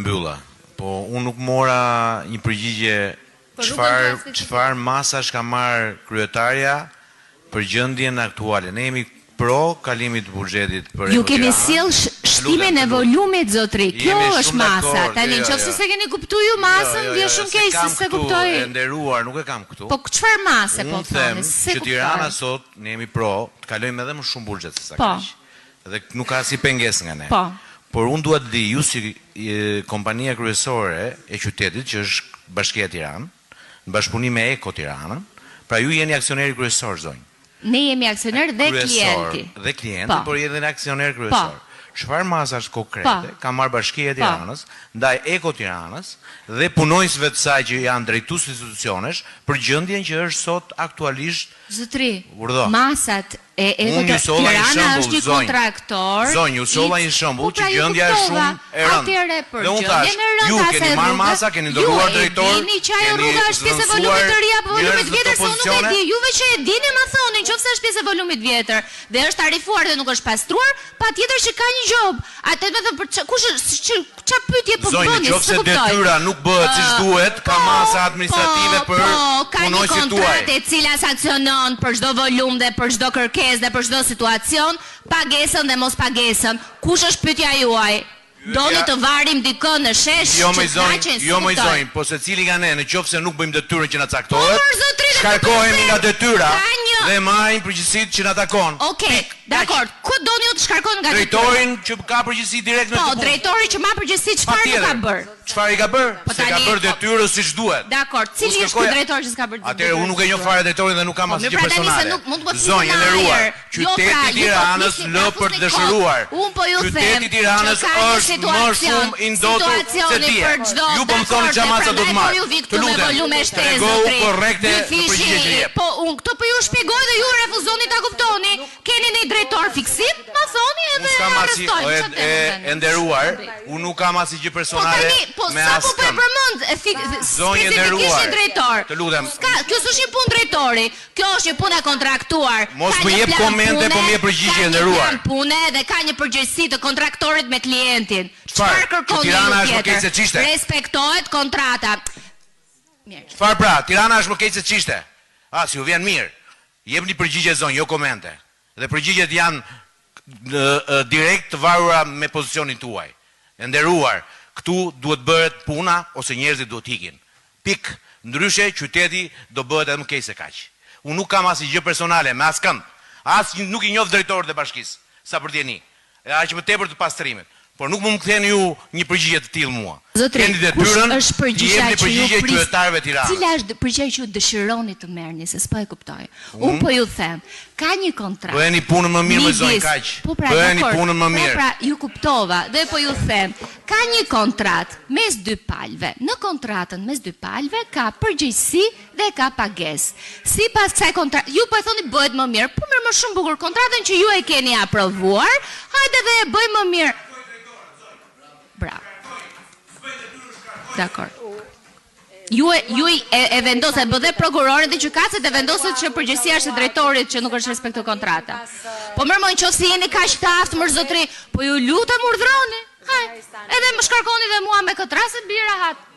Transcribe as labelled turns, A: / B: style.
A: Mbylla, po unë nuk mora një përgjigje çfarë masash ka marrë kryetaria për gjendjen aktuale. Ne jemi pro kalimit të buxhetit për
B: Ju keni sjell shtimin e volumit zotri. Kjo është masa. Tani nëse se keni kuptuar ju masën, vjen shumë keq se se kuptoj.
A: E nderuar, nuk e kam këtu.
B: Po çfarë mase po
A: thoni? Se Tirana sot ne jemi pro, të kalojmë edhe më shumë buxhet se sa kaq. Dhe nuk ka si pengesë nga ne.
B: Po.
A: Por unë dua të di, ju si kompania kryesore e qytetit, që është Bashkia e Tiranës, në bashkëpunim me Eko Tiranën, pra ju jeni aksioneri kryesor, zonjë.
B: Ne jemi aksioner dhe klienti.
A: Dhe klienti, por jeni dhe aksioner kryesor. Çfarë masash konkrete ka marrë Bashkia e Tiranës ndaj Eko Tiranës dhe punonjësve të saj që janë drejtues institucionesh për gjendjen që është sot aktualisht?
B: Zotri, masat e Eko Tirana është një kontraktor.
A: Zonjë, ju solla një shembull që gjendja është shumë e rëndë. Dhe unë thash, ju keni marrë masa, keni ndërruar drejtor,
B: keni që rruga është pjesë e volumit të ri apo volumit vjetër, se unë nuk e di. Juve që e dini më thoni, nëse është pjesë e volumit vjetër dhe është tarifuar dhe nuk është pastruar, patjetër që ka një job. Atë më thon për kush ç'a pyetje po bëni?
A: Zonjë, nëse detyra nuk bëhet siç duhet, ka masa administrative për punonjësit tuaj.
B: Kontratë e cila sanksionon për çdo volum dhe për çdo kërkesë dhe për çdo situacion, pagesën dhe mos pagesën. Kush është pyetja juaj? Doni të varim dikën në shesh?
A: Jo më zonjë, po secili nga ne, nëse nuk bëjmë detyrën që na caktohet, shkarkohemi nga detyra dhe marrim përgjegjësitë që na takon.
B: Okej, dakor. Ku doni ju të shkarkoni nga detyra?
A: Drejtorin që ka përgjegjësi direkt në
B: punë. Po, drejtori që marr përgjegjësi çfarë nuk ka bër?
A: Çfarë i ka bër? Se ka bërë detyrën siç duhet.
B: Dakor. Cili është ky drejtor që s'ka bërë detyrën?
A: Atëherë unë nuk e njoh fare drejtorin dhe nuk kam asgjë personale. Zonjë e nderuar, qyteti i Tiranës lë për të dëshiruar. Qyteti i Tiranës është më shumë i ndotur se ti. Ju po më thoni çfarë masa do të marr. Të lutem, tregoj korrekte përgjigje që jep.
B: Po unë këto po ju shpjegoj dhe ju refuzoni ta kuptoni. Keni një drejtor fiksim? Ma thoni edhe arrestojmë.
A: E nderuar, unë nuk kam asgjë personale me
B: asnjë. Po përmend
A: zonjë e nderuar.
B: Drejtor.
A: Të lutem.
B: Kjo s'është një punë drejtori. Kjo është një punë e kontraktuar.
A: Mos më jep komente, po më jep përgjigje e nderuar.
B: Ka punë dhe ka një përgjegjësi të kontraktorit me klientin.
A: Çfarë kërkoni ju? Tirana është më keq se çishte.
B: Respektohet kontrata.
A: Mirë. Çfarë pra? Tirana është më keq se çishte. Si ju vjen mirë. Jepni përgjigje zonjë, jo komente. Dhe përgjigjet janë direkt të varura me pozicionin tuaj. E nderuar, këtu duhet bëhet puna ose njerëzit duhet ikin. Pik. Ndryshe qyteti do bëhet edhe më keq se kaq. Unë nuk kam asgjë personale me askënd. Nuk i njoh drejtorët e bashkisë, sa për t'jeni. Aq më tepër të pastrimit. Por nuk më ktheni ju një përgjigje të tillë mua.
B: Keni detyrën, është përgjigja që ju
A: qytetarëve të Tiranës.
B: Cila është përgjigja që ju dëshironi të merrni, se s'po e kuptoj. Unë po ju them, ka një kontratë.
A: Bëheni punën më mirë me zonjë kaq. Bëheni punën më mirë.
B: Pra, ju kuptova dhe po ju them, ka një kontratë mes dy palëve. Në kontratën mes dy palëve ka përgjegjësi dhe ka pagesë. Sipas kësaj kontrate, ju po e thoni bëhet më mirë. Po mirë, më shumë bukur kontratën që ju e keni aprovuar. Hajde dhe e bëjmë më mirë. Bravo. Dakor. Ju e vendosët, dhe prokurorit dhe gjykatësit e vendosët që përgjegjësia është e drejtorit që nuk është respektuar kontrata. Po më nëse jeni kaq të aftë më zotri, po ju lutem urdhroni. Haj. Edhe më shkarkoni dhe mua me këtë rast bie rahat.